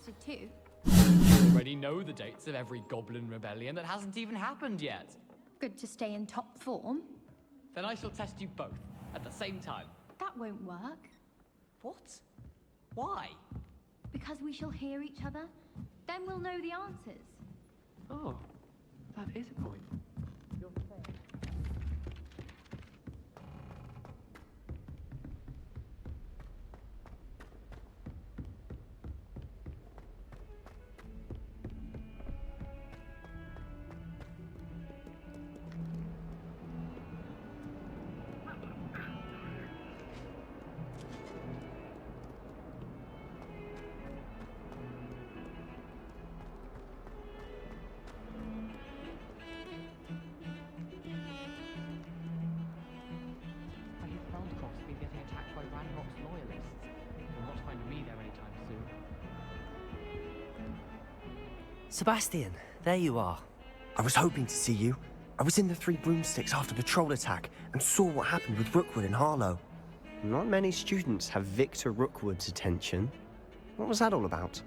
interested too. You already know the dates of every goblin rebellion that hasn't even happened yet. Good to stay in top form. Then I shall test you both at the same time. That won't work. What? Why? Because we shall hear each other. Then we'll know the answers. Oh, that is a point. Sebastian, there you are. I was hoping to see you. I was in the Three Broomsticks after the troll attack and saw what happened with Rookwood and Harlow. Not many students have Victor Rookwood's attention. What was that all about?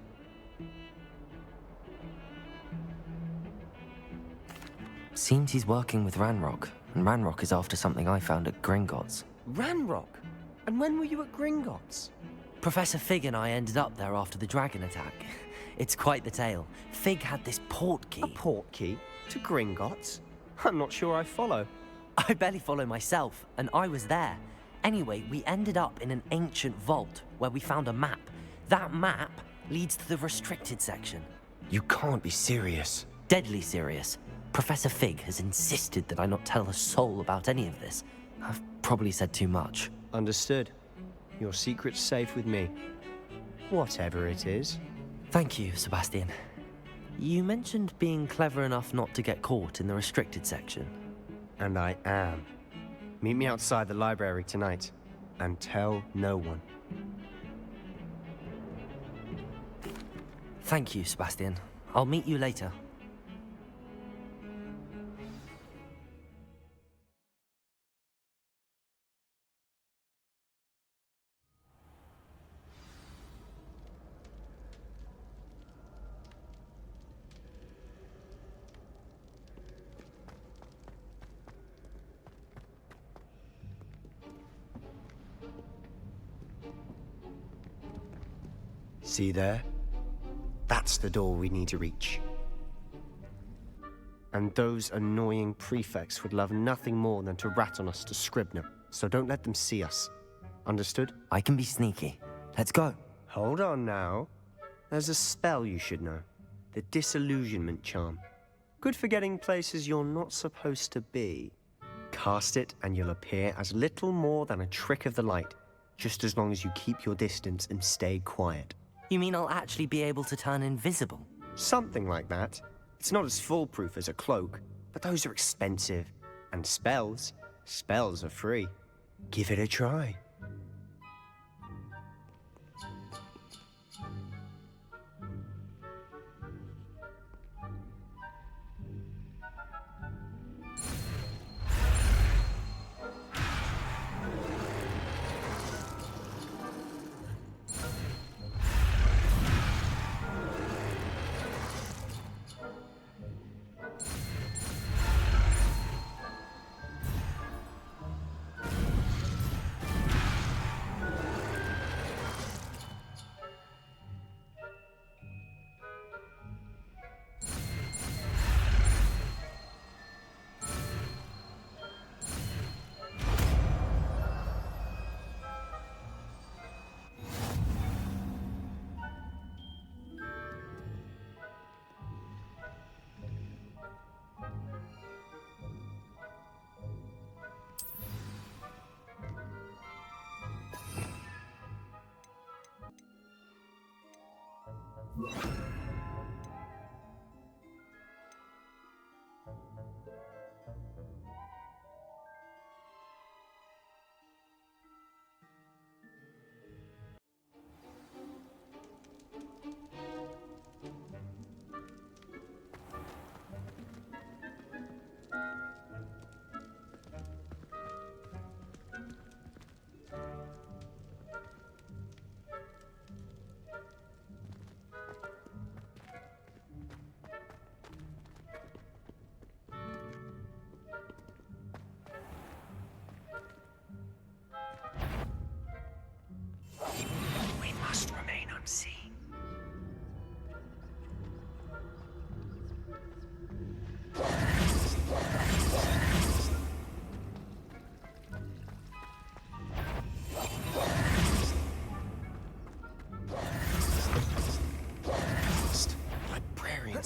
Seems he's working with Ranrock, and Ranrock is after something I found at Gringotts. Ranrock? And when were you at Gringotts? Professor Fig and I ended up there after the dragon attack. It's quite the tale. Fig had this port key. A port key? To Gringotts? I'm not sure I follow. I barely follow myself, and I was there. Anyway, we ended up in an ancient vault where we found a map. That map leads to the restricted section. You can't be serious. Deadly serious. Professor Fig has insisted that I not tell a soul about any of this. I've probably said too much. Understood. Your secret's safe with me. Whatever it is. Thank you, Sebastian. You mentioned being clever enough not to get caught in the restricted section. And I am. Meet me outside the library tonight, and tell no one. Thank you, Sebastian. I'll meet you later. See there? That's the door we need to reach. And those annoying prefects would love nothing more than to rat on us to Scribner, so don't let them see us. Understood? I can be sneaky. Let's go. Hold on now. There's a spell you should know. The Disillusionment Charm. Good for getting places you're not supposed to be. Cast it and you'll appear as little more than a trick of the light, just as long as you keep your distance and stay quiet. You mean I'll actually be able to turn invisible? Something like that. It's not as foolproof as a cloak, but those are expensive. And spells are free. Give it a try.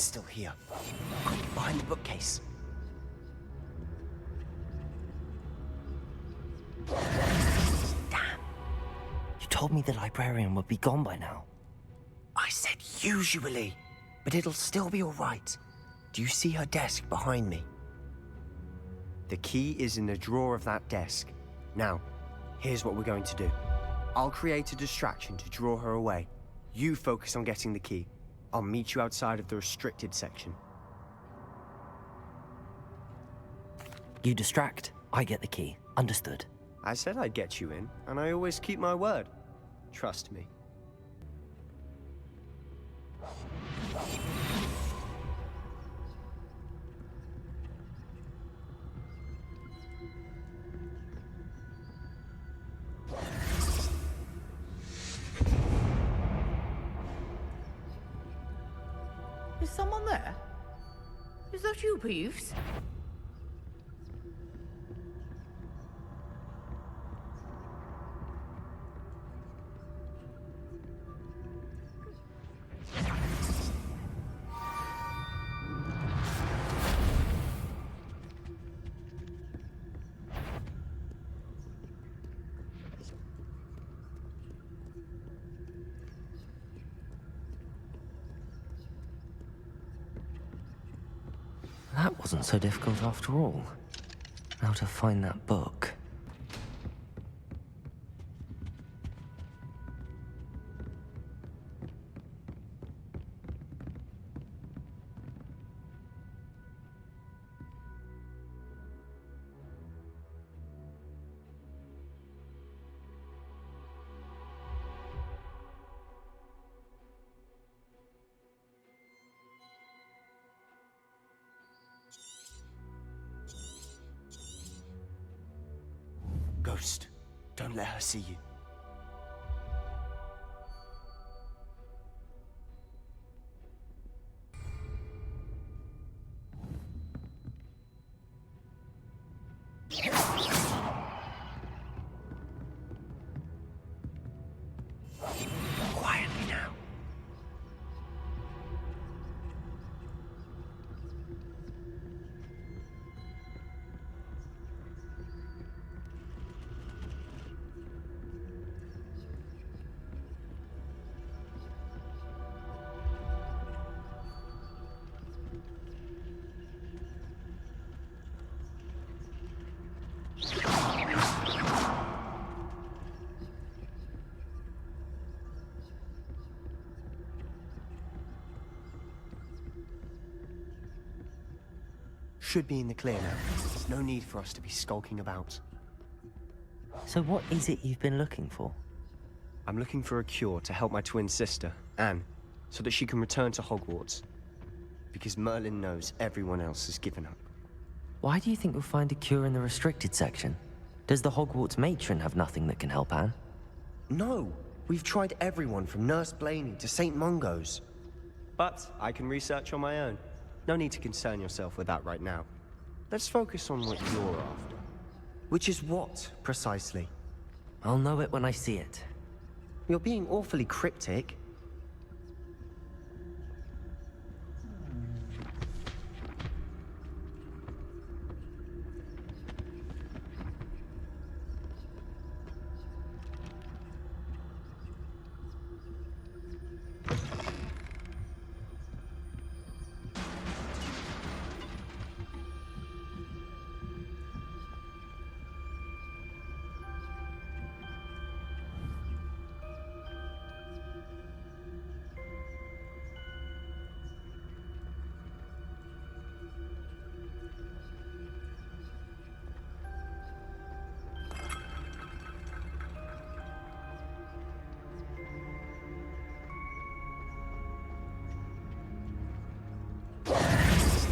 still here. Quick, behind the bookcase. Damn. You told me the librarian would be gone by now. I said usually, but it'll still be all right. Do you see her desk behind me? The key is in the drawer of that desk. Now, here's what we're going to do. I'll create a distraction to draw her away. You focus on getting the key. I'll meet you outside of the restricted section. You distract, I get the key. Understood. I said I'd get you in, and I always keep my word. Trust me. Is someone there? Is that you, Peeves? That wasn't so difficult after all. Now to find that book. Ghost, don't let her see you. Quietly now. Should be in the clear now. No need for us to be skulking about. So what is it you've been looking for? I'm looking for a cure to help my twin sister, Anne, so that she can return to Hogwarts. Because Merlin knows everyone else has given up. Why do you think we'll find a cure in the restricted section? Does the Hogwarts matron have nothing that can help Anne? No, we've tried everyone from Nurse Blaney to St. Mungo's. But I can research on my own. No need to concern yourself with that right now. Let's focus on what you're after. Which is what, precisely? I'll know it when I see it. You're being awfully cryptic.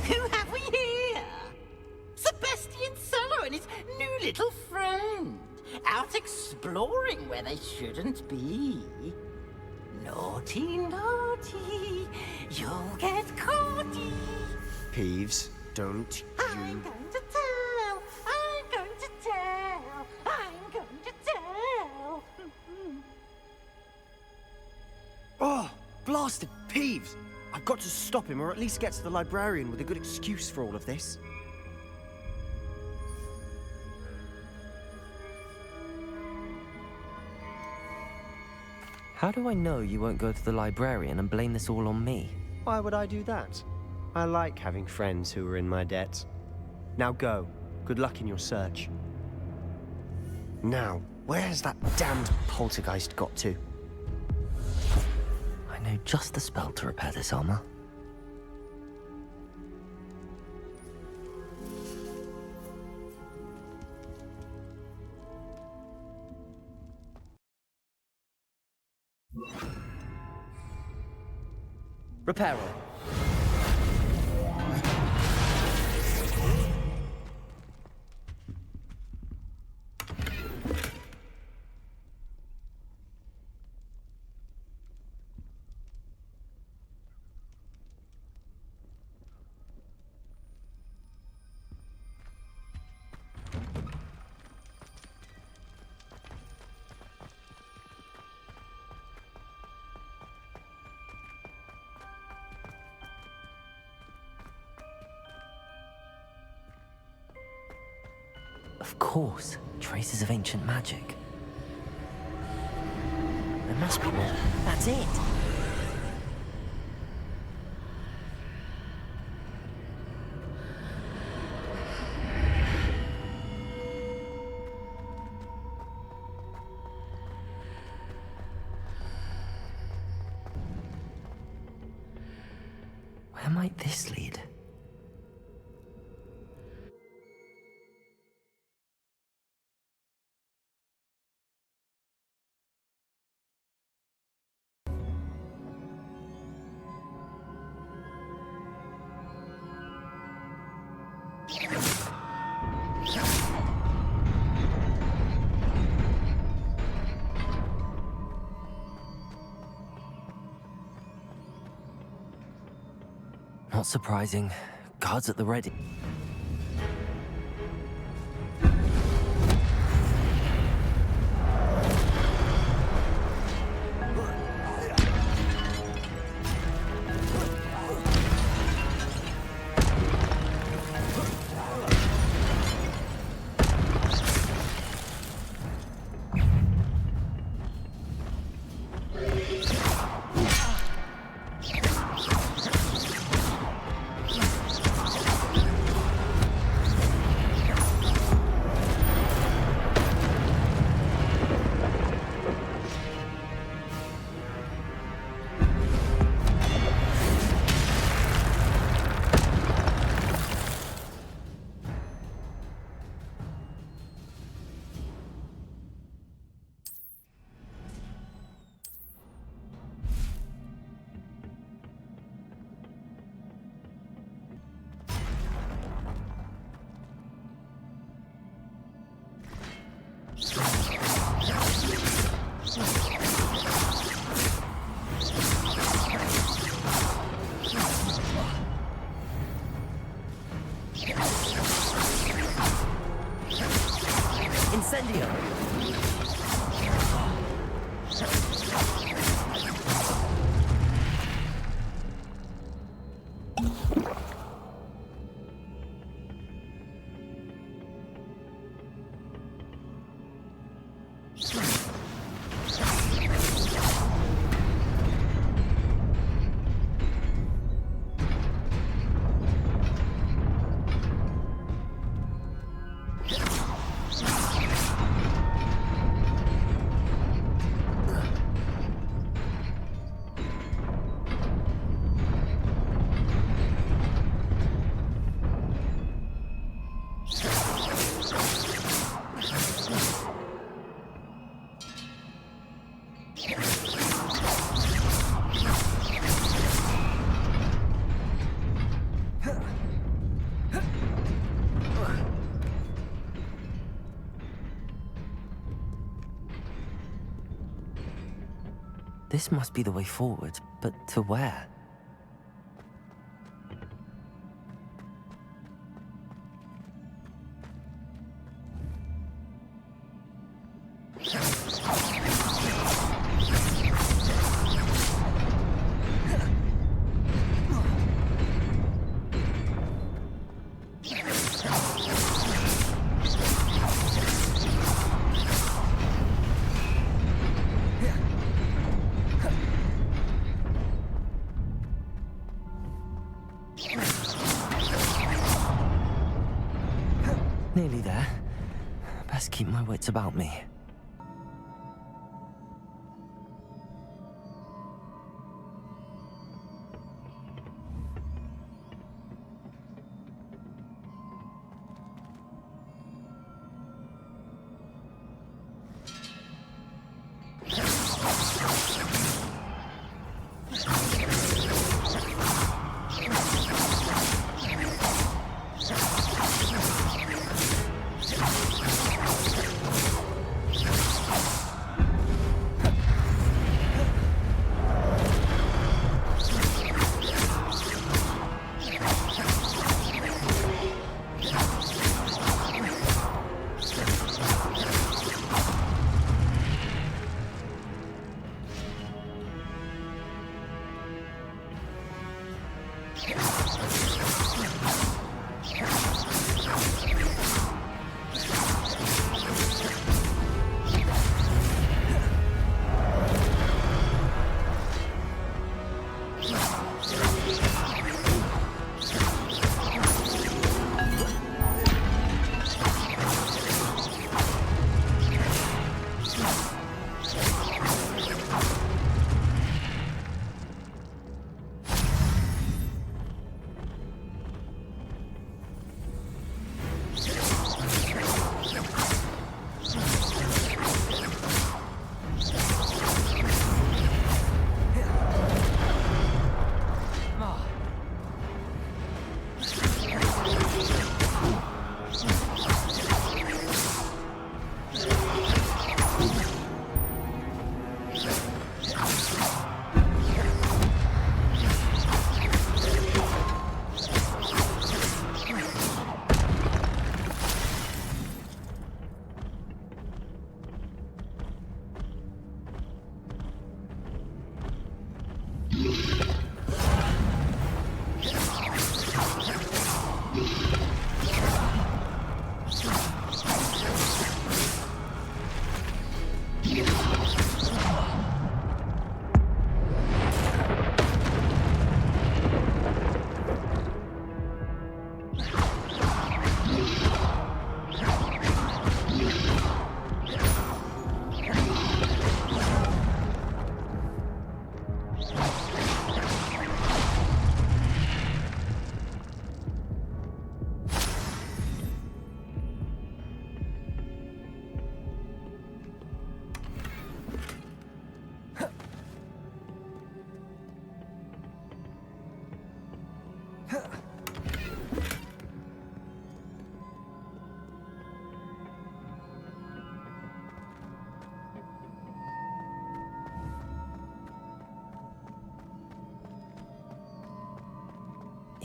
Who have we here? Sebastian Solo and his new little friend. Out exploring where they shouldn't be. Naughty, naughty. You'll get caughty. Peeves, don't I'm you... going to tell. I'm going to tell. I'm going to tell. Oh, blasted Peeves! I've got to stop him, or at least get to the librarian with a good excuse for all of this. How do I know you won't go to the librarian and blame this all on me? Why would I do that? I like having friends who are in my debt. Now go. Good luck in your search. Now, where has that damned poltergeist got to? I know just the spell to repair this armor. Reparo. Of course, traces of ancient magic. There must be more. That's it! Where might this lead? Not surprising. Guards at the ready. Incendio! This must be the way forward, but to where? best keep my wits about me.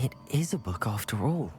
It is a book after all.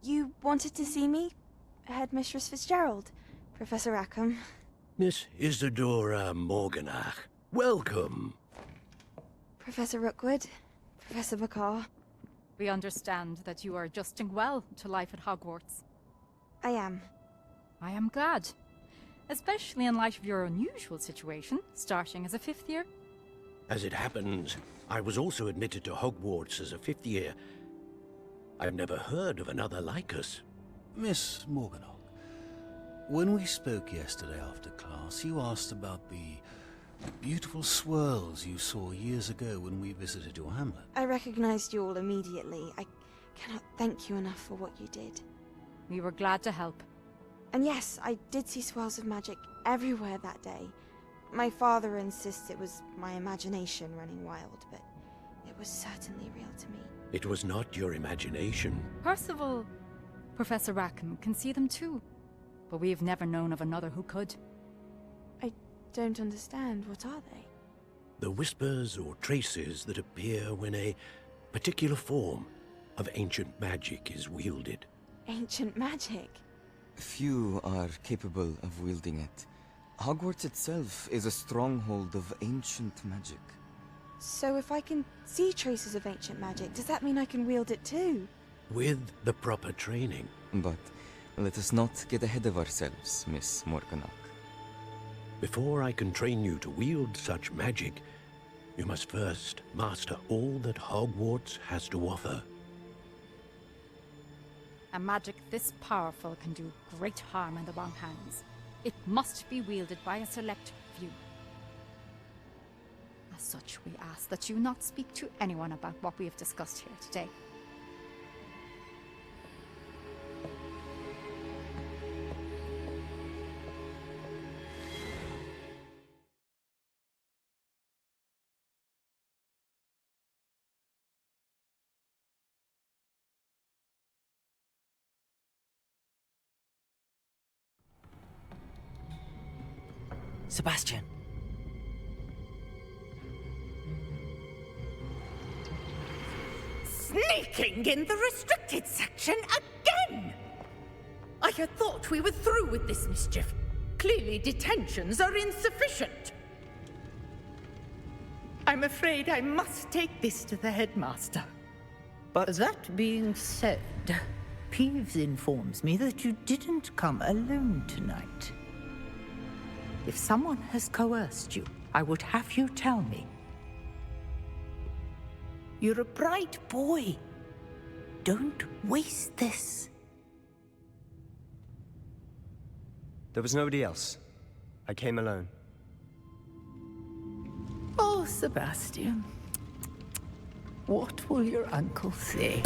You wanted to see me? Headmistress Fitzgerald, Professor Rackham. Miss Isadora Morganach, welcome. Professor Rookwood, Professor Bakar. We understand that you are adjusting well to life at Hogwarts. I am. I am glad. Especially in light of your unusual situation, starting as a 5th year. As it happens, I was also admitted to Hogwarts as a 5th year. I've never heard of another like us. Miss Morganach, when we spoke yesterday after class, you asked about the beautiful swirls you saw years ago when we visited your hamlet. I recognized you all immediately. I cannot thank you enough for what you did. We were glad to help. And yes, I did see swirls of magic everywhere that day. My father insists it was my imagination running wild, but it was certainly real to me. It was not your imagination. Percival, Professor Rackham can see them too. But we've never known of another who could. I don't understand. What are they? The whispers or traces that appear when a particular form of ancient magic is wielded. Ancient magic? Few are capable of wielding it. Hogwarts itself is a stronghold of ancient magic. So if I can see traces of ancient magic, does that mean I can wield it too? With the proper training. But let us not get ahead of ourselves, Miss Morganach. Before I can train you to wield such magic, you must first master all that Hogwarts has to offer. A magic this powerful can do great harm in the wrong hands. It must be wielded by a select few. As such, we ask that you not speak to anyone about what we have discussed here today. Sebastian. Sneaking in the restricted section again! I had thought we were through with this mischief. Clearly detentions are insufficient. I'm afraid I must take this to the headmaster. But That being said, Peeves informs me that you didn't come alone tonight. If someone has coerced you, I would have you tell me. You're a bright boy. Don't waste this. There was nobody else. I came alone. Oh, Sebastian. What will your uncle say?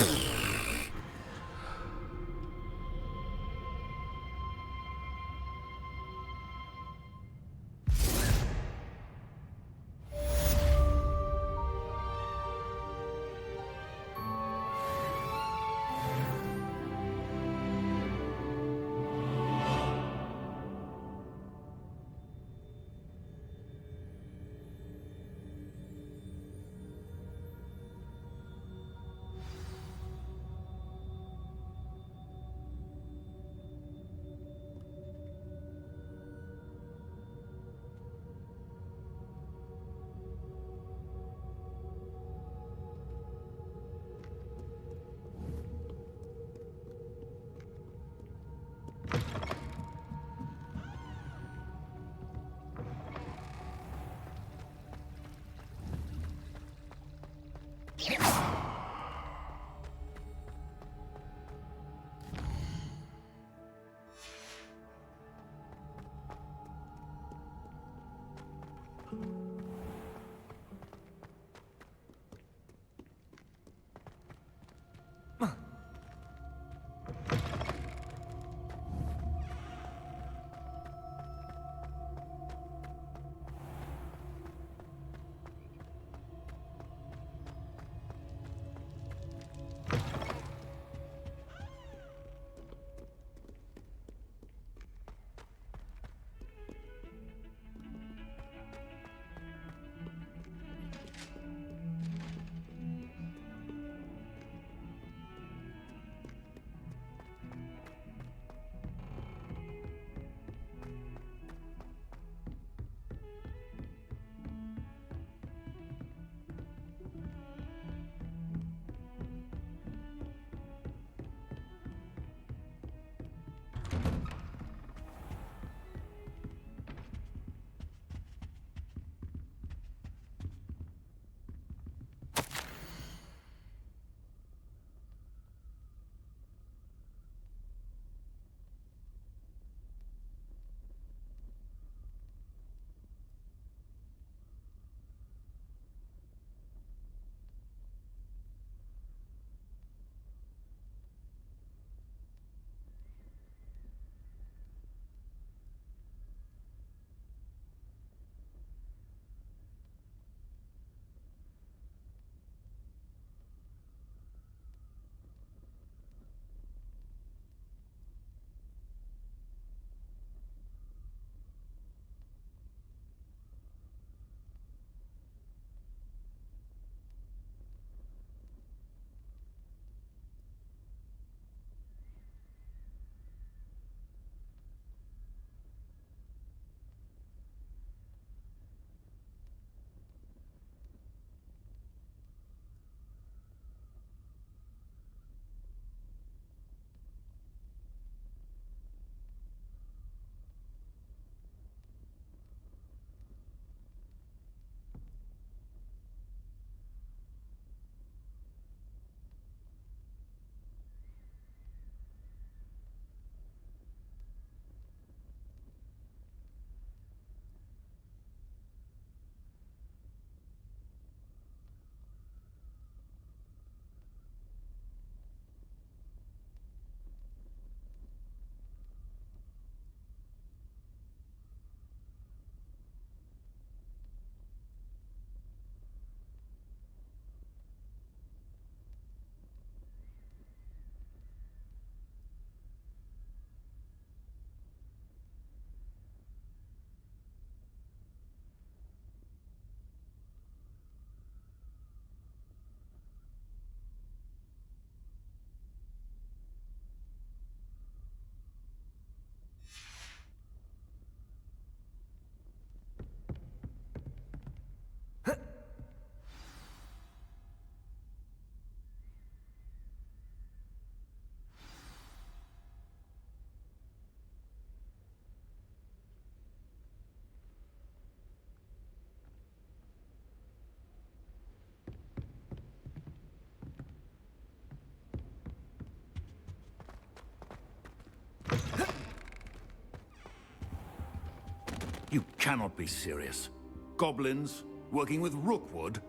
You cannot be serious. Goblins working with Rookwood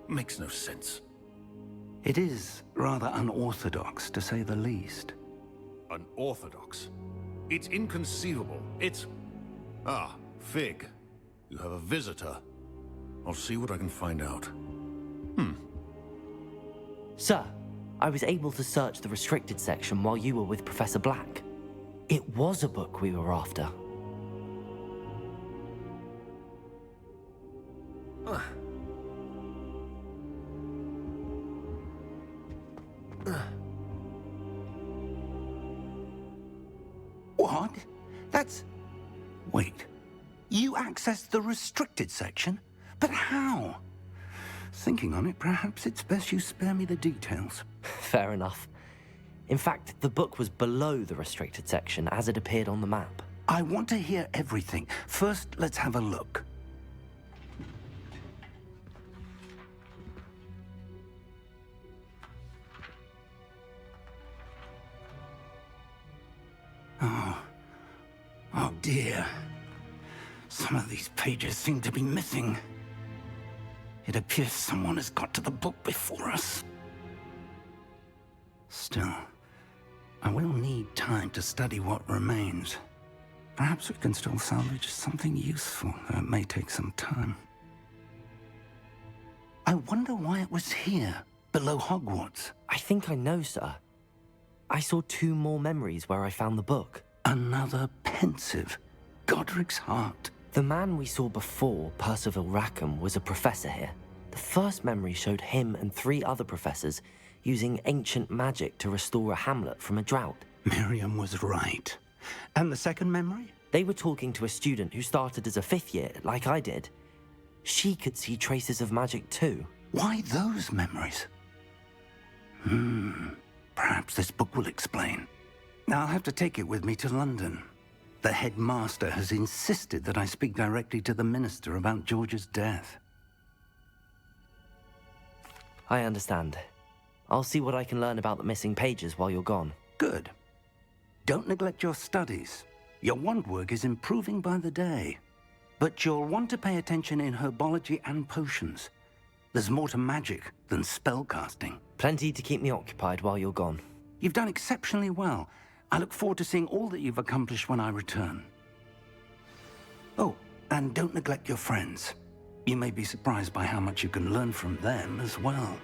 makes no sense. It is rather unorthodox, to say the least. Unorthodox? It's inconceivable. It's... Ah, Fig. You have a visitor. I'll see what I can find out. Sir, I was able to search the restricted section while you were with Professor Black. It was a book we were after. What? That's... Wait. You accessed the restricted section? But how? Thinking on it, perhaps it's best you spare me the details. Fair enough. In fact, the book was below the restricted section as it appeared on the map. I want to hear everything. First, let's have a look. Oh dear. Some of these pages seem to be missing. It appears someone has got to the book before us. Still, I will need time to study what remains. Perhaps we can still salvage something useful, though it may take some time. I wonder why it was here, below Hogwarts. I think I know, sir. I saw 2 more memories where I found the book. Another pensive. Godric's heart. The man we saw before, Percival Rackham, was a professor here. The first memory showed him and 3 other professors using ancient magic to restore a hamlet from a drought. Miriam was right. And the second memory? They were talking to a student who started as a 5th year, like I did. She could see traces of magic too. Why those memories? Perhaps this book will explain. Now I'll have to take it with me to London. The headmaster has insisted that I speak directly to the minister about George's death. I understand. I'll see what I can learn about the missing pages while you're gone. Good. Don't neglect your studies. Your wand work is improving by the day. But you'll want to pay attention in herbology and potions. There's more to magic than spellcasting. Plenty to keep me occupied while you're gone. You've done exceptionally well. I look forward to seeing all that you've accomplished when I return. Oh, and don't neglect your friends. You may be surprised by how much you can learn from them as well.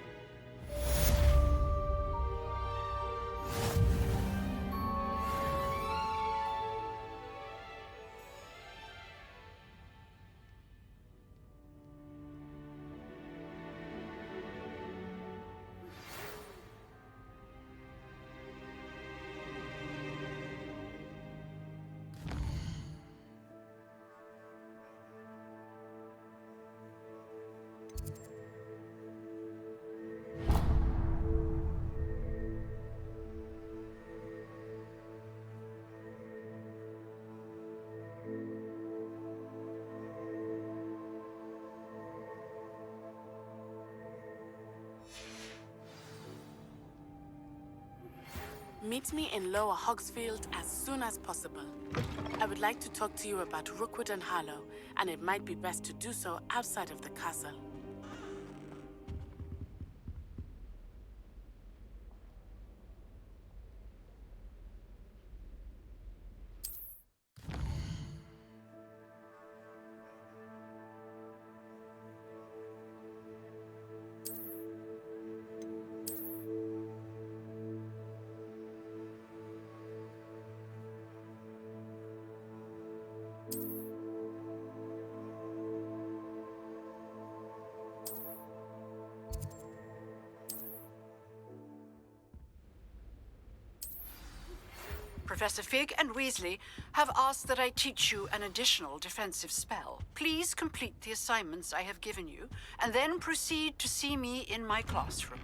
Meet me in Lower Hogsfield as soon as possible. I would like to talk to you about Rookwood and Harlow, and it might be best to do so outside of the castle. Professor Fig and Weasley have asked that I teach you an additional defensive spell. Please complete the assignments I have given you, and then proceed to see me in my classroom.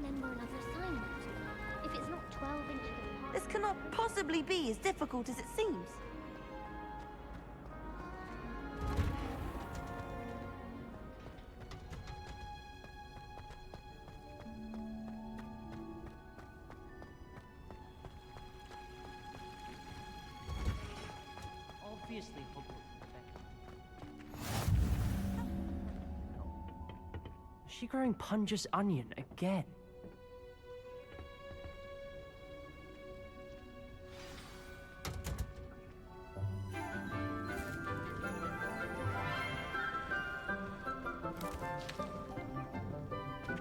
remember another assignment. If it's not 12 inches apart... This cannot possibly be as difficult as it seems. Obviously, Hogwarts is Is she growing Punja's onion again?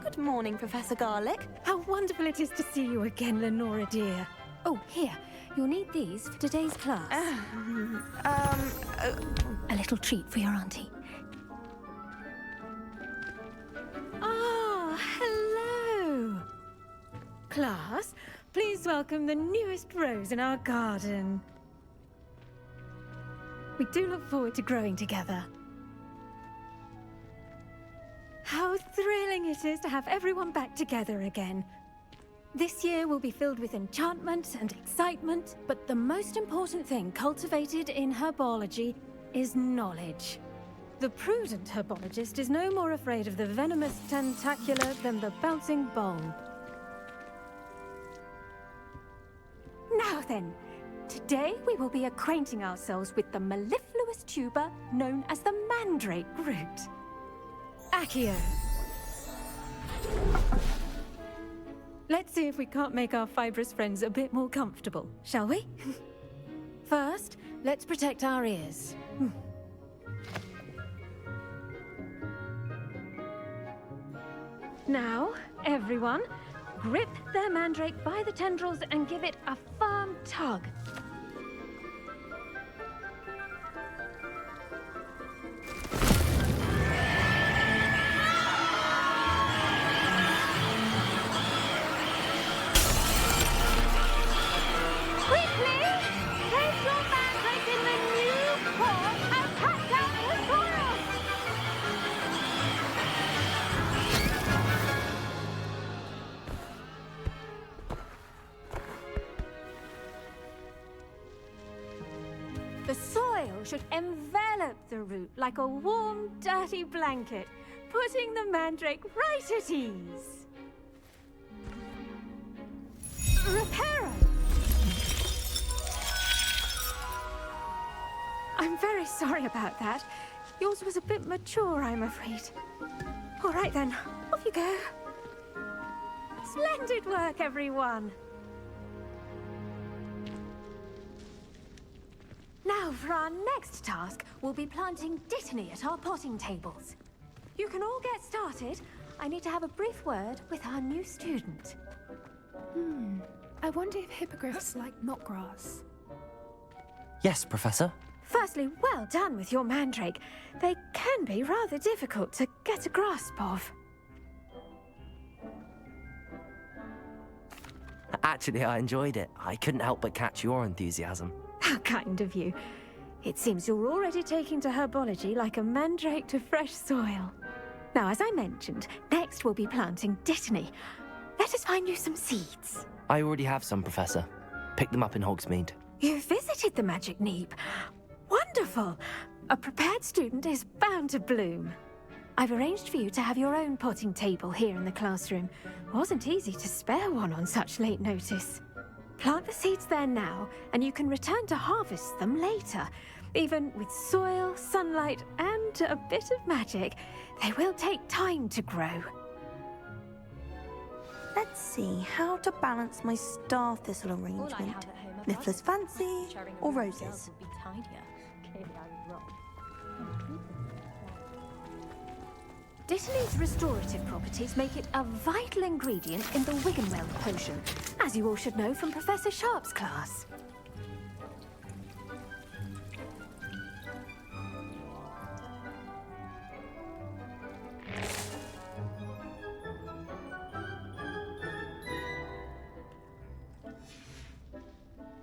Good morning, Professor Garlic. How wonderful it is to see you again, Lenora dear. Oh, here. You'll need these for today's class. A little treat for your auntie. Ah, hello. Class, please welcome the newest rose in our garden. We do look forward to growing together. How thrilling it is to have everyone back together again. This year will be filled with enchantment and excitement, but the most important thing cultivated in herbology is knowledge. The prudent herbologist is no more afraid of the venomous tentacular than the bouncing bowl. Now then, today we will be acquainting ourselves with the mellifluous tuber known as the mandrake root. Accio. Let's see if we can't make our fibrous friends a bit more comfortable, shall we? First, let's protect our ears. Now, everyone, grip their mandrake by the tendrils and give it a firm tug. The soil should envelop the root like a warm, dirty blanket, putting the mandrake right at ease. Reparo! I'm very sorry about that. Yours was a bit mature, I'm afraid. All right then, off you go. Splendid work, everyone. Now, for our next task, we'll be planting Dittany at our potting tables. You can all get started. I need to have a brief word with our new student. I wonder if hippogriffs like knotgrass. Yes, Professor. Firstly, well done with your mandrake. They can be rather difficult to get a grasp of. Actually, I enjoyed it. I couldn't help but catch your enthusiasm. How kind of you. It seems you're already taking to herbology like a mandrake to fresh soil. Now, as I mentioned, next we'll be planting Dittany. Let us find you some seeds. I already have some, Professor. Picked them up in Hogsmeade. You visited the Magic Neep. Wonderful! A prepared student is bound to bloom. I've arranged for you to have your own potting table here in the classroom. Wasn't easy to spare one on such late notice. Plant the seeds there now, and you can return to harvest them later. Even with soil, sunlight, and a bit of magic, they will take time to grow. Let's see how to balance my star thistle arrangement. Niffler's fancy or roses? Dittany's restorative properties make it a vital ingredient in the Wiggenweld potion, as you all should know from Professor Sharp's class.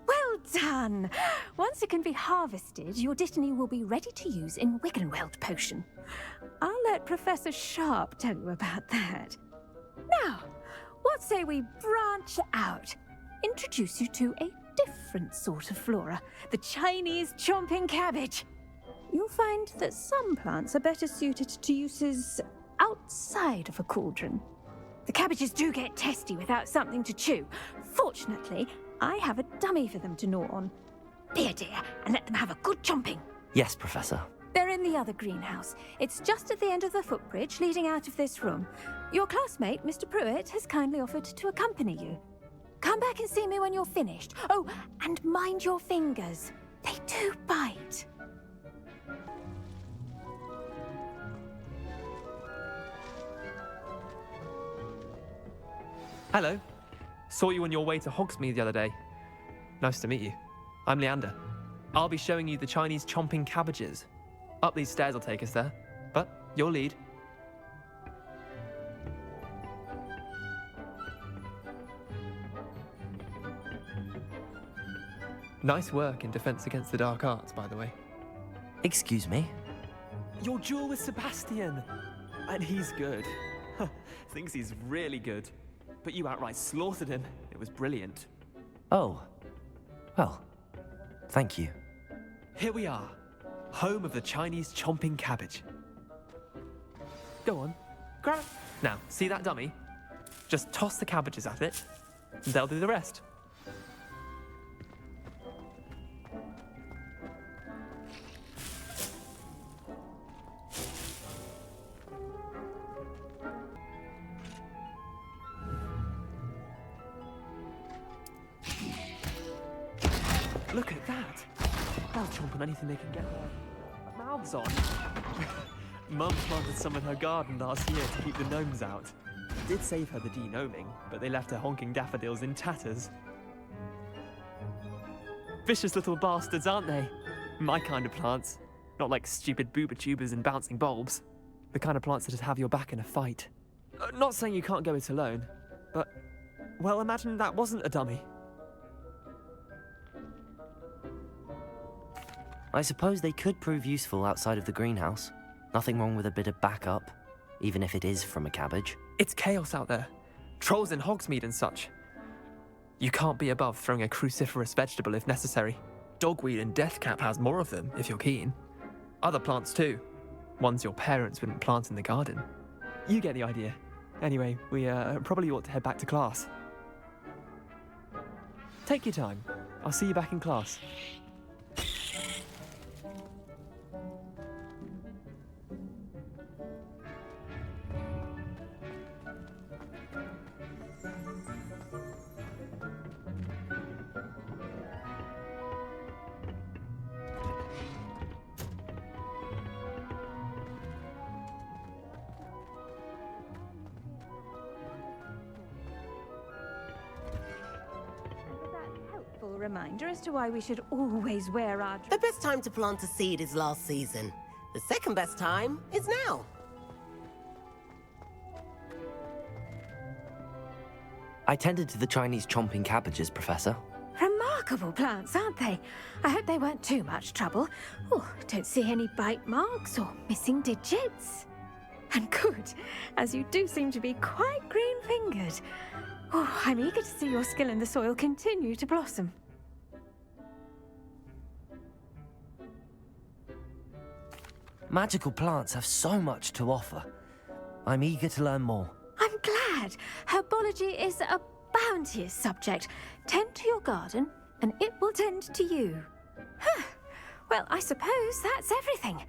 Well done! Once it can be harvested, your Dittany will be ready to use in Wiggenweld potion. I'll let Professor Sharp tell you about that. Now, What say we branch out? Introduce you to a different sort of flora, the Chinese chomping cabbage. You'll find that some plants are better suited to uses outside of a cauldron. The cabbages do get testy without something to chew. Fortunately, I have a dummy for them to gnaw on. Be a dear and let them have a good chomping. Yes, Professor. They're in the other greenhouse. It's just at the end of the footbridge leading out of this room. Your classmate, Mr. Pruitt, has kindly offered to accompany you. Come back and see me when you're finished. Oh, and mind your fingers. They do bite. Hello. Saw you on your way to Hogsmeade the other day. Nice to meet you. I'm Leander. I'll be showing you the Chinese chomping cabbages. Up these stairs will take us there, but your lead. Nice work in Defense Against the Dark Arts, by the way. Excuse me? Your duel with Sebastian! And he's good. Thinks he's really good. But you outright slaughtered him. It was brilliant. Oh. Well, thank you. Here we are. Home of the Chinese chomping cabbage. Go on. Grab it. Now, see that dummy? Just toss the cabbages at it, and they'll do the rest. Look at that! They'll chomp on anything they can get their mouths on. Mum planted some in her garden last year to keep the gnomes out. Did save her the de-gnoming, but they left her honking daffodils in tatters. Vicious little bastards, aren't they? My kind of plants. Not like stupid booba tubers and bouncing bulbs. The kind of plants that'd have your back in a fight. Not saying you can't go it alone, but... well, imagine that wasn't a dummy. I suppose they could prove useful outside of the greenhouse. Nothing wrong with a bit of backup, even if it is from a cabbage. It's chaos out there. Trolls in Hogsmeade and such. You can't be above throwing a cruciferous vegetable if necessary. Dogweed and deathcap has more of them, if you're keen. Other plants too. Ones your parents wouldn't plant in the garden. You get the idea. Anyway, we probably ought to head back to class. Take your time. I'll see you back in class. Reminder as to why we should always wear our... The best time to plant a seed is last season. The second best time is now. I tended to the Chinese chomping cabbages, Professor. Remarkable plants, aren't they? I hope they weren't too much trouble. Oh, don't see any bite marks or missing digits. And good, as you do seem to be quite green-fingered. Oh, I'm eager to see your skill in the soil continue to blossom. Magical plants have so much to offer. I'm eager to learn more. I'm glad. Herbology is a bounteous subject. Tend to your garden, and it will tend to you. Well, I suppose that's everything.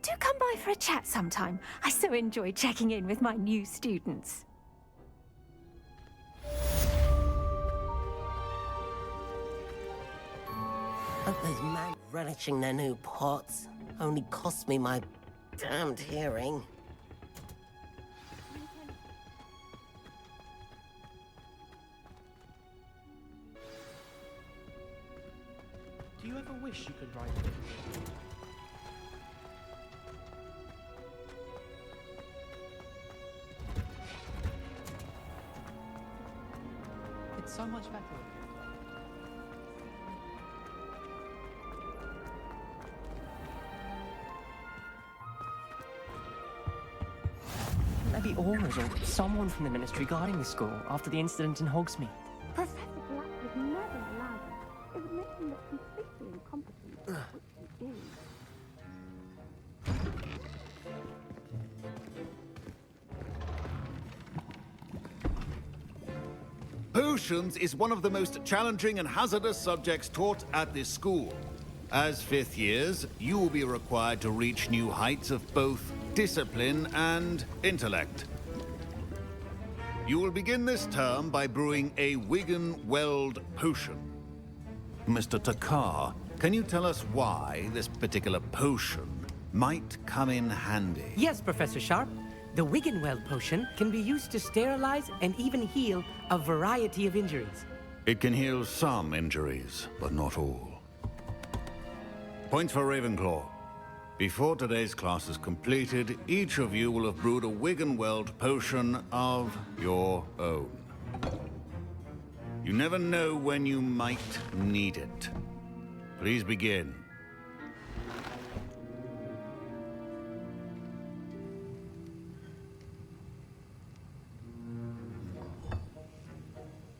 Do come by for a chat sometime. I so enjoy checking in with my new students. Hope those men relishing their new pots only cost me my damned hearing. Do you ever wish you could write? It's so much better. maybe Aura's or someone from the Ministry guarding the school after the incident in Hogsmeade. Professor Black would never allow that. It would make him look completely incompetent, which he is. Potions is one of the most challenging and hazardous subjects taught at this school. As fifth years, you will be required to reach new heights of both discipline and intellect. You will begin this term by brewing a Wigan-Weld potion. Mr. Takar, can you tell us why this particular potion might come in handy? Yes, Professor Sharp. The Wigan-Weld potion can be used to sterilize and even heal a variety of injuries. It can heal some injuries, but not all. Points for Ravenclaw. Before today's class is completed, each of you will have brewed a Wigan-Weld potion of your own. You never know when you might need it. Please begin.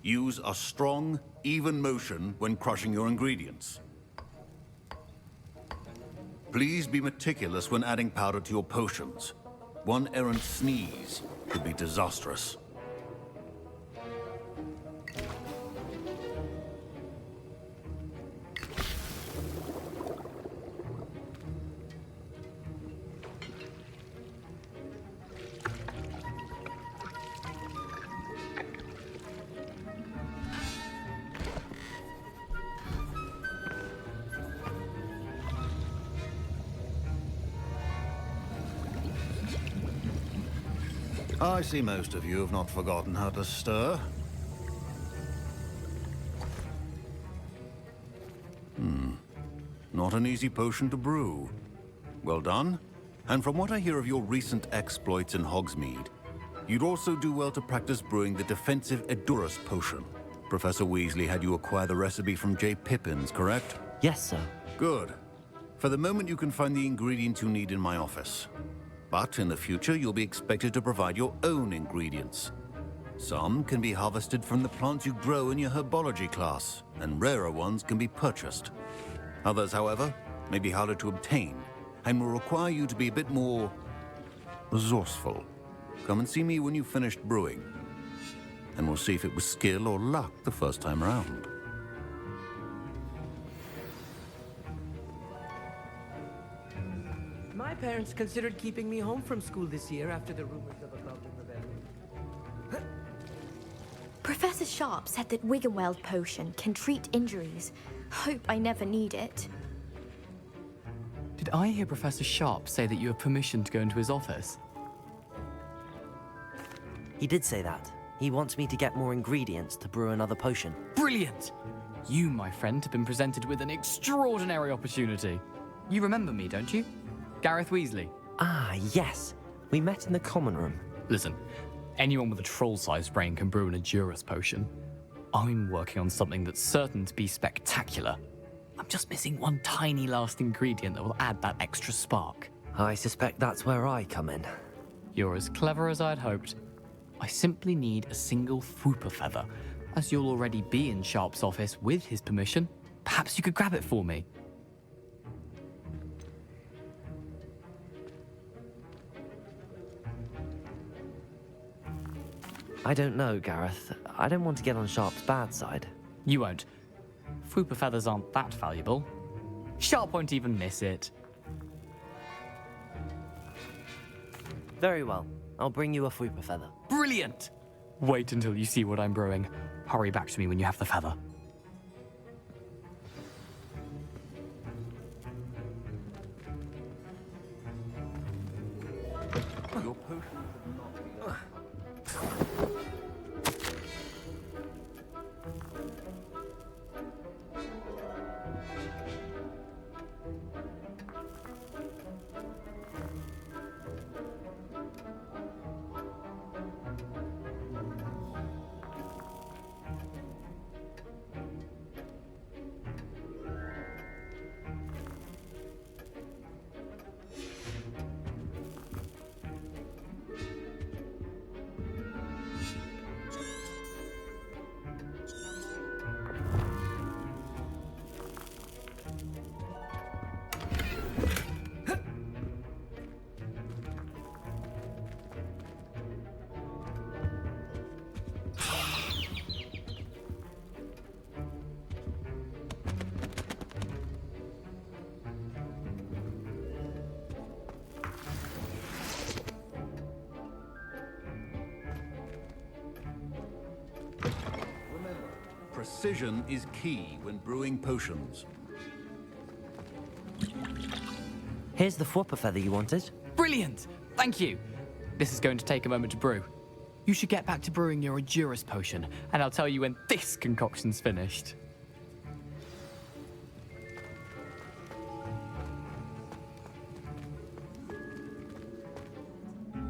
Use a strong, even motion when crushing your ingredients. Please be meticulous when adding powder to your potions. One errant sneeze could be disastrous. I see most of you have not forgotten how to stir. Not an easy potion to brew. Well done. And from what I hear of your recent exploits in Hogsmeade, you'd also do well to practice brewing the defensive Edurus potion. Professor Weasley had you acquire the recipe from J. Pippins, correct? Yes, sir. Good. For the moment, you can find the ingredients you need in my office. But in the future, you'll be expected to provide your own ingredients. Some can be harvested from the plants you grow in your herbology class, and rarer ones can be purchased. Others, however, may be harder to obtain, and will require you to be a bit more resourceful. Come and see me when you've finished brewing, and we'll see if it was skill or luck the first time around. My parents considered keeping me home from school this year after the rumors of a Goblin rebellion. Professor Sharp said that Wigan-Weld potion can treat injuries. Hope I never need it. Did I hear Professor Sharp say that you have permission to go into his office? He did say that. He wants me to get more ingredients to brew another potion. Brilliant! You, my friend, have been presented with an extraordinary opportunity. You remember me, don't you? Gareth Weasley. Ah, yes. We met in the common room. Listen, anyone with a troll-sized brain can brew an Edurus potion. I'm working on something that's certain to be spectacular. I'm just missing one tiny last ingredient that will add that extra spark. I suspect that's where I come in. You're as clever as I'd hoped. I simply need a single Fwooper feather. As you'll already be in Sharp's office with his permission, perhaps you could grab it for me. I don't know, Gareth. I don't want to get on Sharp's bad side. You won't. Fwooper feathers aren't that valuable. Sharp won't even miss it. Very well. I'll bring you a Fwooper feather. Brilliant! Wait until you see what I'm brewing. Hurry back to me when you have the feather. Your potion will not be... Precision is key when brewing potions. Here's the flopper feather you wanted. Brilliant! Thank you. This is going to take a moment to brew. You should get back to brewing your Hogwarts potion, and I'll tell you when this concoction's finished.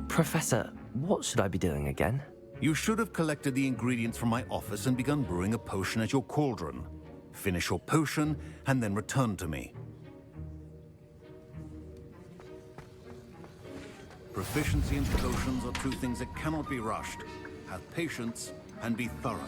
Professor, what should I be doing again? You should have collected the ingredients from my office and begun brewing a potion at your cauldron. Finish your potion and then return to me. Proficiency in potions are two things that cannot be rushed. Have patience and be thorough.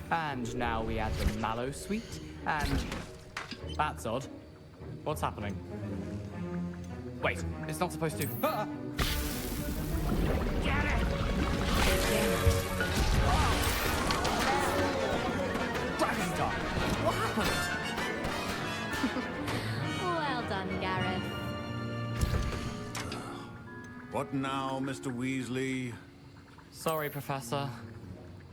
And now we add the mallow sweet, and that's odd. What's happening? Wait, it's not supposed to. Ah! Get it! Dragon Star! What happened? Well done, Gareth. What now, Mr. Weasley? Sorry, Professor.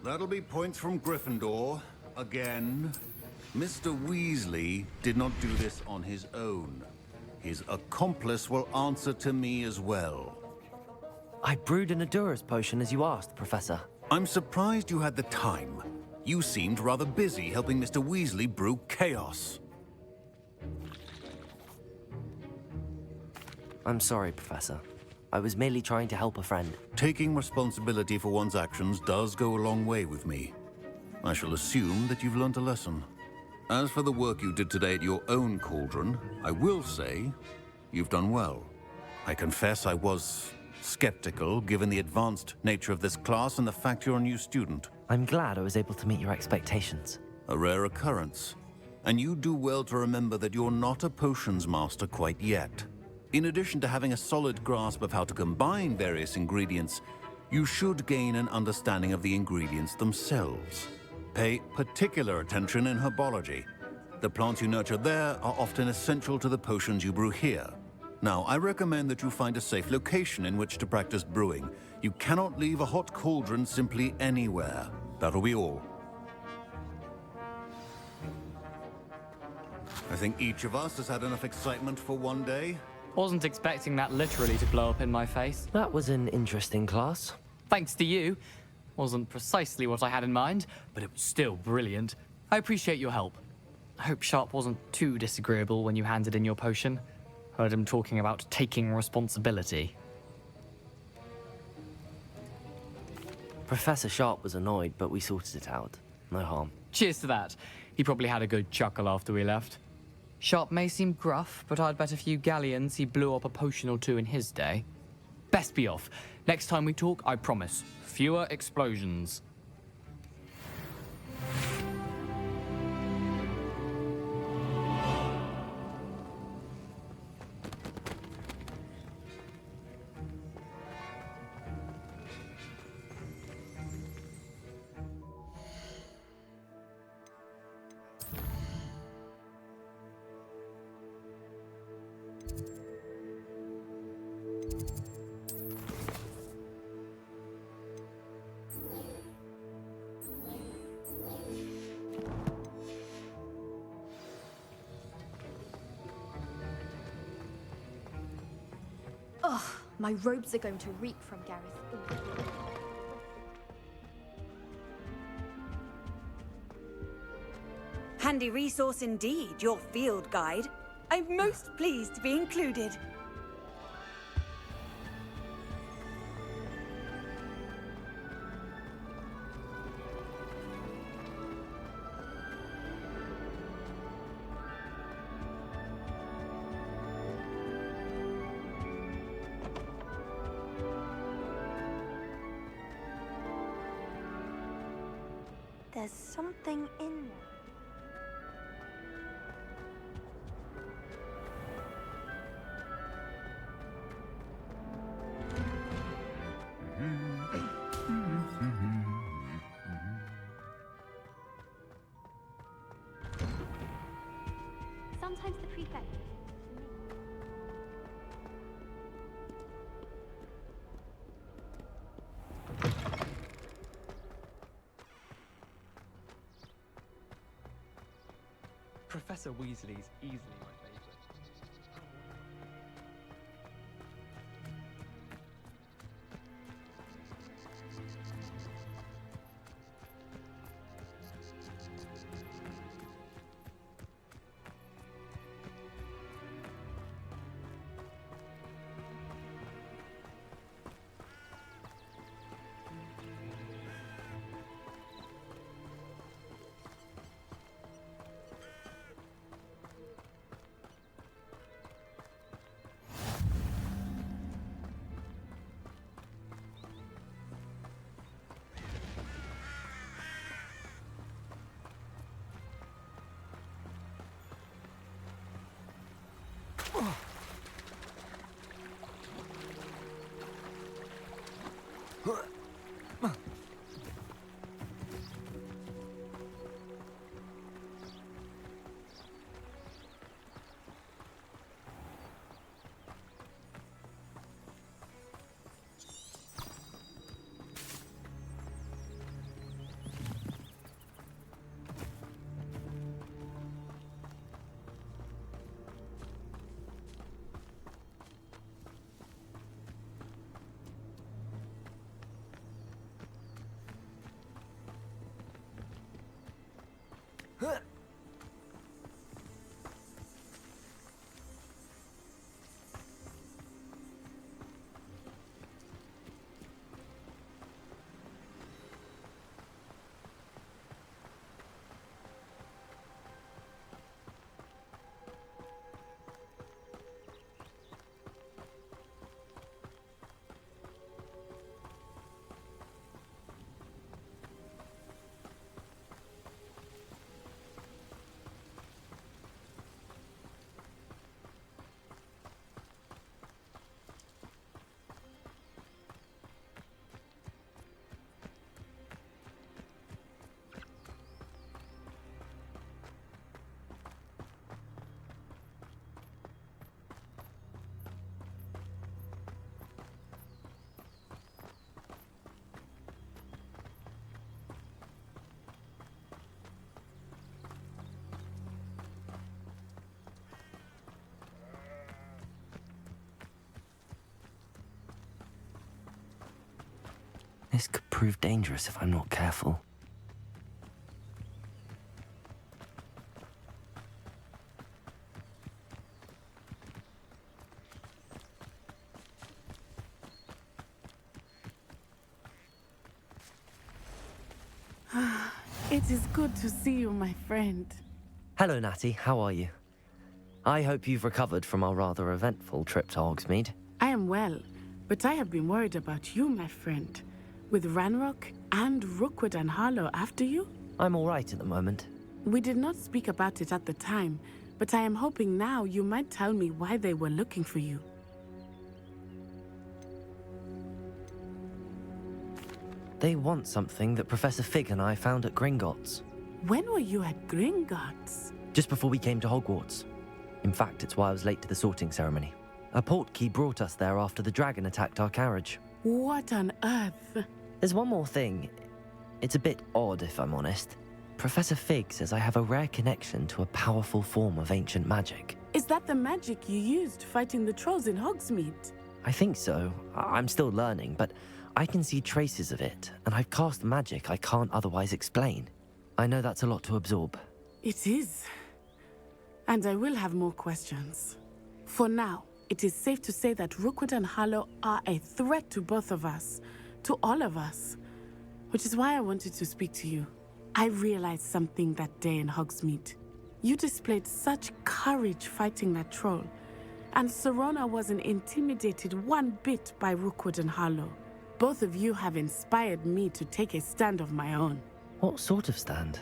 That'll be points from Gryffindor. Again. Mr. Weasley did not do this on his own. His accomplice will answer to me as well. I brewed an Hogwarts potion as you asked, Professor. I'm surprised you had the time. You seemed rather busy helping Mr. Weasley brew chaos. I'm sorry, Professor. I was merely trying to help a friend. Taking responsibility for one's actions does go a long way with me. I shall assume that you've learnt a lesson. As for the work you did today at your own cauldron, I will say you've done well. I confess I was skeptical, given the advanced nature of this class and the fact you're a new student. I'm glad I was able to meet your expectations. A rare occurrence. And you do well to remember that you're not a potions master quite yet. In addition to having a solid grasp of how to combine various ingredients, you should gain an understanding of the ingredients themselves. Pay particular attention in herbology. The plants you nurture there are often essential to the potions you brew here. Now, I recommend that you find a safe location in which to practice brewing. You cannot leave a hot cauldron simply anywhere. That'll be all. I think each of us has had enough excitement for one day. Wasn't expecting that literally to blow up in my face. That was an interesting class. Thanks to you. Wasn't precisely what I had in mind, but it was still brilliant. I appreciate your help. I hope Sharp wasn't too disagreeable when you handed in your potion. Heard him talking about taking responsibility. Professor Sharp was annoyed, but we sorted it out. No harm. Cheers to that. He probably had a good chuckle after we left. Sharp may seem gruff, but I'd bet a few galleons he blew up a potion or two in his day. Best be off. Next time we talk, I promise, fewer explosions. My robes are going to reek from Gareth. Handy resource indeed, your field guide. I'm most pleased to be included. There's something in there. Sometimes the prefect. Professor Weasley's easily my favourite. This could prove dangerous if I'm not careful. It is good to see you, my friend. Hello, Natty. How are you? I hope you've recovered from our rather eventful trip to Hogsmeade. I am well, but I have been worried about you, my friend. With Ranrock and Rookwood and Harlow after you? I'm all right at the moment. We did not speak about it at the time, but I am hoping now you might tell me why they were looking for you. They want something that Professor Fig and I found at Gringotts. When were you at Gringotts? Just before we came to Hogwarts. In fact, it's why I was late to the sorting ceremony. A portkey brought us there after the dragon attacked our carriage. What on earth? There's one more thing. It's a bit odd, if I'm honest. Professor Fig says I have a rare connection to a powerful form of ancient magic. Is that the magic you used fighting the trolls in Hogsmeade? I think so. I'm still learning, but I can see traces of it, and I've cast magic I can't otherwise explain. I know that's a lot to absorb. It is. And I will have more questions. For now, it is safe to say that Rookwood and Harlow are a threat to both of us, to all of us. Which is why I wanted to speak to you. I realized something that day in Hogsmeade. You displayed such courage fighting that troll, and Serona wasn't intimidated one bit by Rookwood and Harlow. Both of you have inspired me to take a stand of my own. What sort of stand?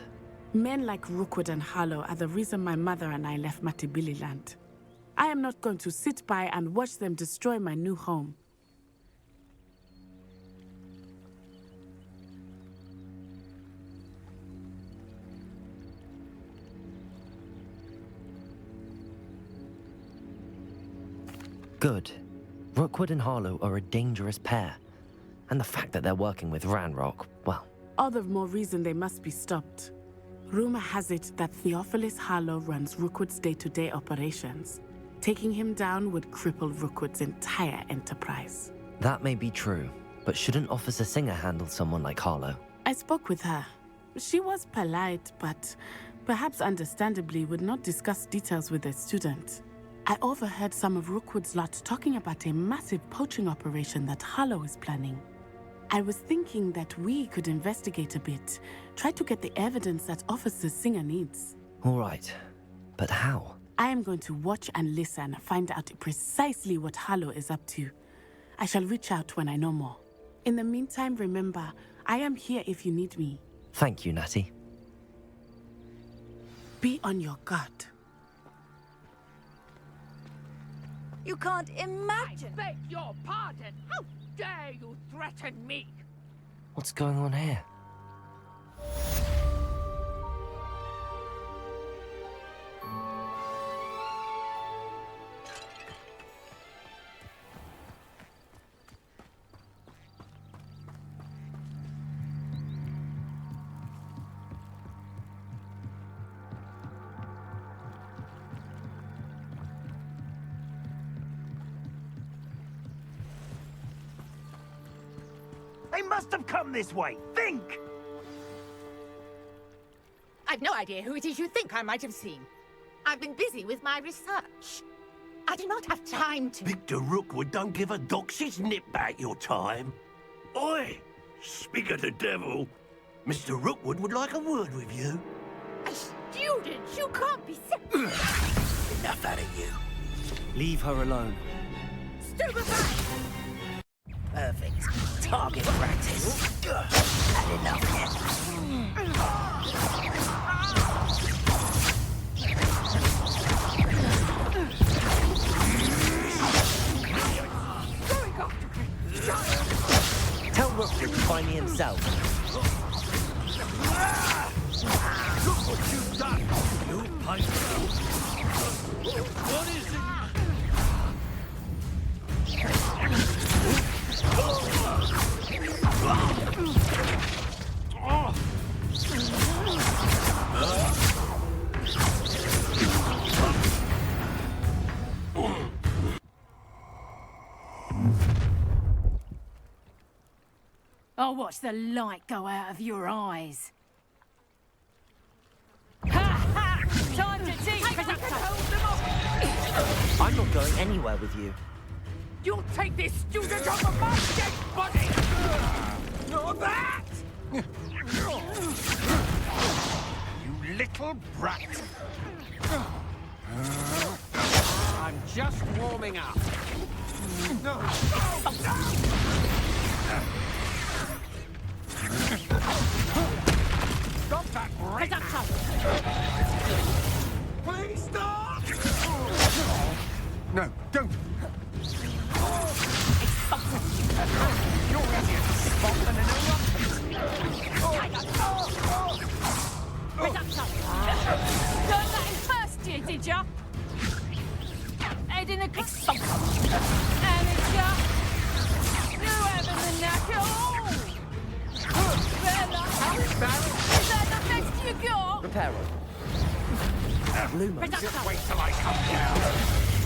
Men like Rookwood and Harlow are the reason my mother and I left Matibili-land. I am not going to sit by and watch them destroy my new home. Good. Rookwood and Harlow are a dangerous pair. And the fact that they're working with Ranrock, well... All the more reason they must be stopped. Rumor has it that Theophilus Harlow runs Rookwood's day-to-day operations. Taking him down would cripple Rookwood's entire enterprise. That may be true, but shouldn't Officer Singer handle someone like Harlow? I spoke with her. She was polite, but perhaps understandably would not discuss details with a student. I overheard some of Rookwood's lot talking about a massive poaching operation that Harlow is planning. I was thinking that we could investigate a bit, try to get the evidence that Officer Singer needs. All right, but how? I am going to watch and listen, find out precisely what Harlow is up to. I shall reach out when I know more. In the meantime, remember, I am here if you need me. Thank you, Natty. Be on your guard. You can't imagine. I beg your pardon. How dare you threaten me? What's going on here? They must have come this way. Think! I've no idea who it is you think I might have seen. I've been busy with my research. I do not have time to... Victor Rookwood don't give a doxy's nip back your time. Oi! Speak of the devil. Mr. Rookwood would like a word with you. A student? You can't be... Enough out of you. Leave her alone. Stupefy! Perfect. Target practice. Had enough yet. Tell Rookwood to find me himself. Look what you've done, you punk. What is it? I'll watch the light go out of your eyes. Ha ha! Time to teach! I'm not going anywhere with you. You'll take this student off of my dead body! You're that! You little brat! I'm just warming up. Stop that rape! Please stop! No, don't! You're ready to spot an Learn that in first year, did ya? Head in a amateur! You haven't the knack at all! Is that the best you got? Reparo. Luma. Just wait till I come down.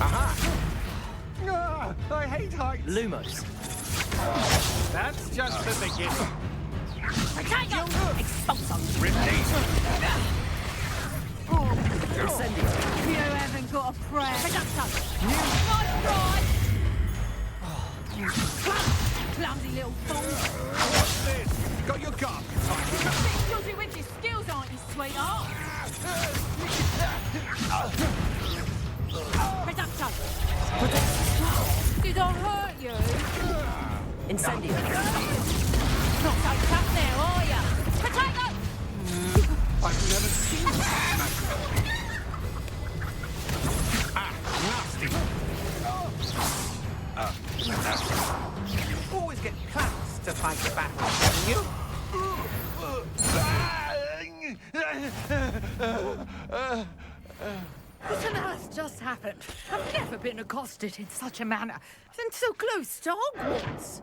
Aha! I hate heights. Lumos. That's just the beginning. Potato! Expulso! Incendio. You haven't got a prayer. Potato! Nice try! Clumsy little fool. What's this? Got your gun. You're with your skills, aren't you, sweetheart? Potato! Did I hurt you? Incendio. Not so tough now, are you? Potato! I've never seen that. Nasty. Always get plants to fight back, don't you? What on earth just happened? I've never been accosted in such a manner. And so close to Hogwarts.